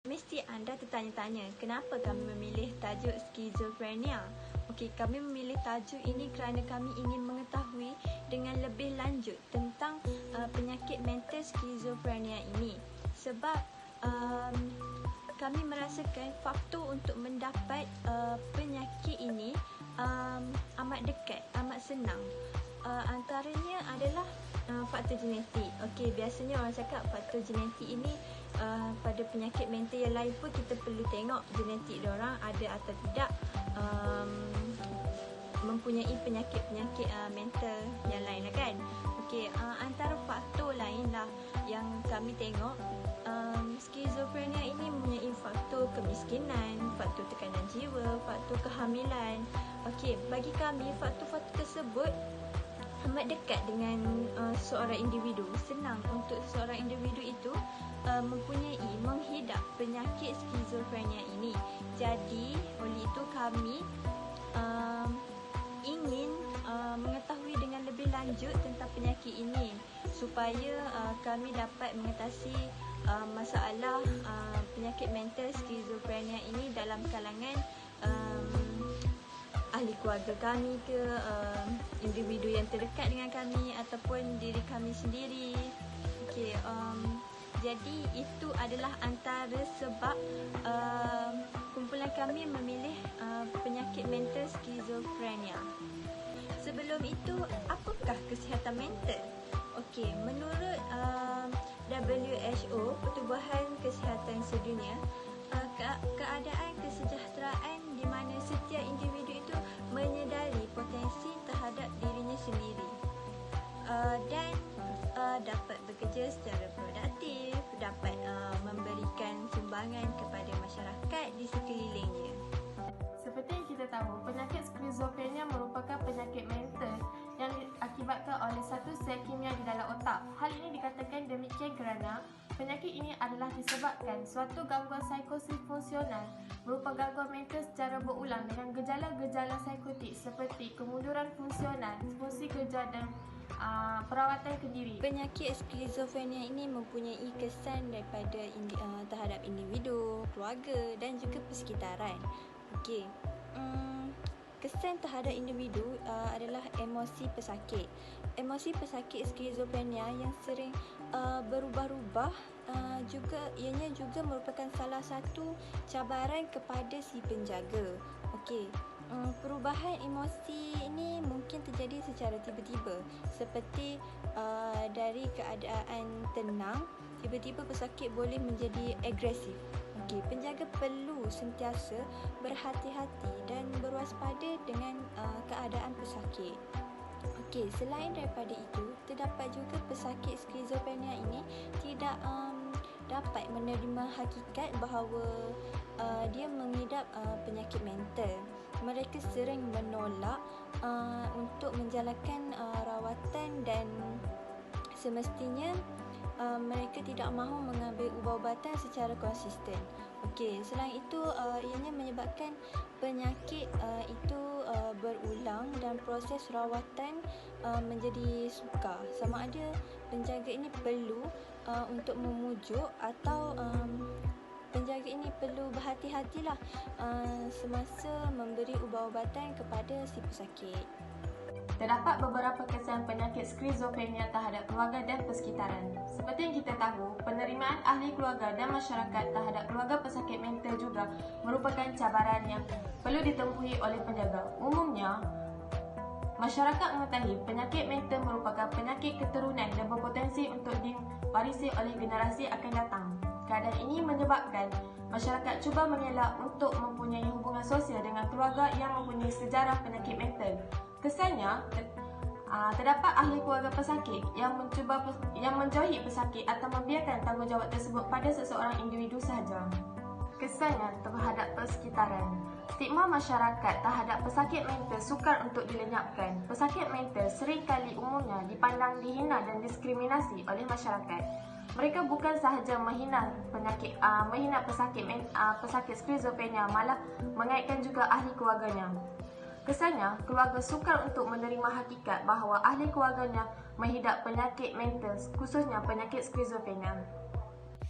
Mesti anda tertanya-tanya, kenapa kami memilih tajuk skizofrenia? Okey, kami memilih tajuk ini kerana kami ingin mengetahui dengan lebih lanjut tentang penyakit mental skizofrenia ini. Sebab kami merasakan faktor untuk mendapat penyakit ini amat dekat, amat senang. Antaranya adalah faktor genetik. Okey, biasanya orang cakap faktor genetik ini pada penyakit mental yang lain pun kita perlu tengok genetik diorang ada atau tidak mempunyai penyakit-penyakit mental yang lain lah kan. Okey, antara faktor lain lah yang kami tengok, skizofrenia ini mempunyai faktor kemiskinan, faktor tekanan jiwa, faktor kehamilan. Okey, bagi kami faktor-faktor tersebut amat dekat dengan seorang individu. Senang untuk seorang individu itu menghidap penyakit skizofrenia ini. Jadi oleh itu kami ingin mengetahui dengan lebih lanjut tentang penyakit ini supaya kami dapat mengatasi masalah penyakit mental skizofrenia ini dalam kalangan ahli keluarga kami ke, individu yang terdekat dengan kami ataupun diri kami sendiri. Okey, jadi itu adalah antara sebab kumpulan kami memilih penyakit mental skizofrenia. Sebelum itu, apakah kesihatan mental? Okey, menurut WHO, Pertubuhan Kesihatan Sedunia, keadaan kesejahteraan di mana setiap individu itu menyedari potensi terhadap dirinya sendiri dan dapat bekerja secara produktif, dapat memberikan sumbangan kepada masyarakat di sekelilingnya. Seperti yang kita tahu, penyakit skizofrenia merupakan penyakit mental yang diakibatkan oleh satu sel kimia di dalam otak. Hal ini dikatakan demikian kerana penyakit ini adalah disebabkan suatu gangguan psikosis fungsional berupa gangguan mental secara berulang dengan gejala-gejala psikotik seperti kemunduran fungsional, fungsi kerja dan perawatan kendiri. Penyakit skizofrenia ini mempunyai kesan daripada terhadap individu, keluarga dan juga persekitaran. Okey. Kesan terhadap individu adalah emosi pesakit. Emosi pesakit skizofrenia yang sering berubah-ubah ianya juga merupakan salah satu cabaran kepada si penjaga. Okey. Perubahan emosi ini mungkin terjadi secara tiba-tiba, seperti dari keadaan tenang tiba-tiba pesakit boleh menjadi agresif. Okey, penjaga perlu sentiasa berhati-hati dan berwaspada dengan keadaan pesakit. Okey, selain daripada itu, terdapat juga pesakit skizofrenia ini tidak dapat menerima hakikat bahawa dia mengidap penyakit mental. Mereka sering menolak untuk menjalankan rawatan dan semestinya mereka tidak mahu mengambil ubat-ubatan secara konsisten. Okey, selain itu ianya menyebabkan penyakit itu berulang dan proses rawatan menjadi sukar. Sama ada penjaga ini perlu untuk memujuk atau penjaga ini perlu berhati-hatilah semasa memberi ubat-ubatan kepada si pesakit. Terdapat beberapa kesan penyakit skizofrenia terhadap keluarga dan persekitaran. Seperti yang kita tahu, penerimaan ahli keluarga dan masyarakat terhadap keluarga pesakit mental juga merupakan cabaran yang perlu ditempuhi oleh penjaga. Umumnya, masyarakat mengetahui penyakit mental merupakan penyakit keturunan dan berpotensi untuk diwarisi oleh generasi akan datang. Keadaan ini menyebabkan masyarakat cuba mengelak untuk mempunyai hubungan sosial dengan keluarga yang mempunyai sejarah penyakit mental. Kesannya, terdapat ahli keluarga pesakit yang menjauhi pesakit atau membiarkan tanggungjawab tersebut pada seseorang individu sahaja. Kesannya terhadap persekitaran. Stigma masyarakat terhadap pesakit mental sukar untuk dilenyapkan. Pesakit mental seringkali umumnya dipandang dihina dan diskriminasi oleh masyarakat. Mereka bukan sahaja menghina pesakit skizofrenia, malah mengaitkan juga ahli keluarganya. Kesannya, keluarga sukar untuk menerima hakikat bahawa ahli keluarganya menghidap penyakit mental, khususnya penyakit skizofrenia.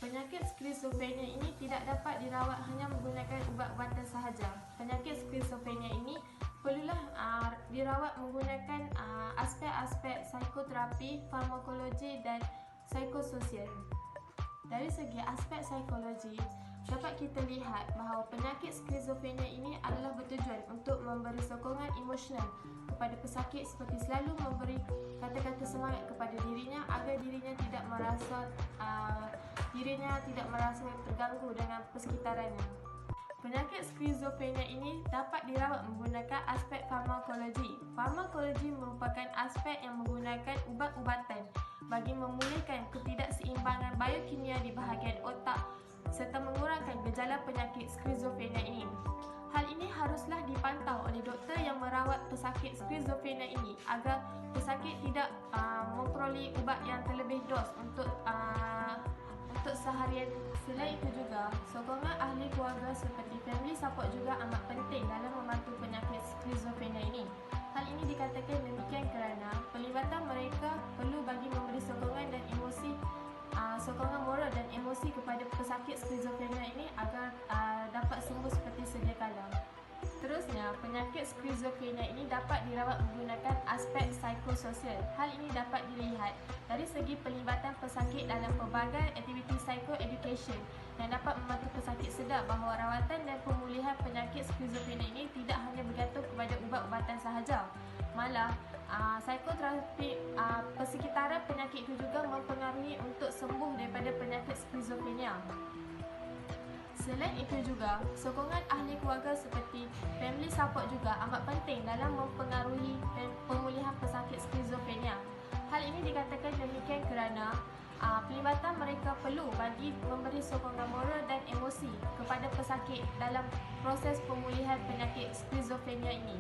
Penyakit skizofrenia ini tidak dapat dirawat hanya menggunakan ubat-ubatan sahaja. Penyakit skizofrenia ini perlulah dirawat menggunakan aspek-aspek psikoterapi, farmakologi dan psikososial. Dari segi aspek psikologi, dapat kita lihat bahawa penyakit skizofrenia ini adalah bertujuan untuk memberi sokongan emosional kepada pesakit seperti selalu memberi kata-kata semangat kepada dirinya agar dirinya tidak merasa terganggu dengan persekitarannya. Penyakit skizofrenia ini dapat dirawat menggunakan aspek farmakologi. Farmakologi merupakan aspek yang menggunakan ubat-ubatan bagi memulihkan ketidakseimbangan biokimia di bahagian otak serta mengurangkan gejala penyakit skizofrenia ini. Hal ini haruslah dipantau oleh doktor yang merawat pesakit skizofrenia ini agar pesakit tidak memperoleh ubat yang terlebih dos untuk seharian. Selain itu juga, sokongan ahli keluarga seperti family support juga amat penting dalam membantu penyakit skizofrenia ini. Hal ini dikatakan demikian kerana pelibatan mereka perlu bagi memberi sokongan dan emosi, sokongan moral dan emosi kepada pesakit skizofrenia ini agar dapat sembuh seperti sedia kala. Seterusnya, penyakit skizofrenia ini dapat dirawat menggunakan aspek psikososial. Hal ini dapat dilihat dari segi pelibatan pesakit dalam pelbagai aktiviti psychoeducation yang dapat membantu pesakit sedar bahawa rawatan dan pemulihan penyakit skizofrenia ini tidak hanya bergantung kepada ubat-ubatan sahaja. Malah, psikoterapi persekitaran penyakit itu juga mempengaruhi untuk sembuh daripada penyakit skizofrenia. Selain itu juga, sokongan ahli keluarga seperti family support juga amat penting dalam mempengaruhi pemulihan pesakit skizofrenia. Hal ini dikatakan demikian kerana pelibatan mereka perlu bagi memberi sokongan moral dan emosi kepada pesakit dalam proses pemulihan penyakit skizofrenia ini.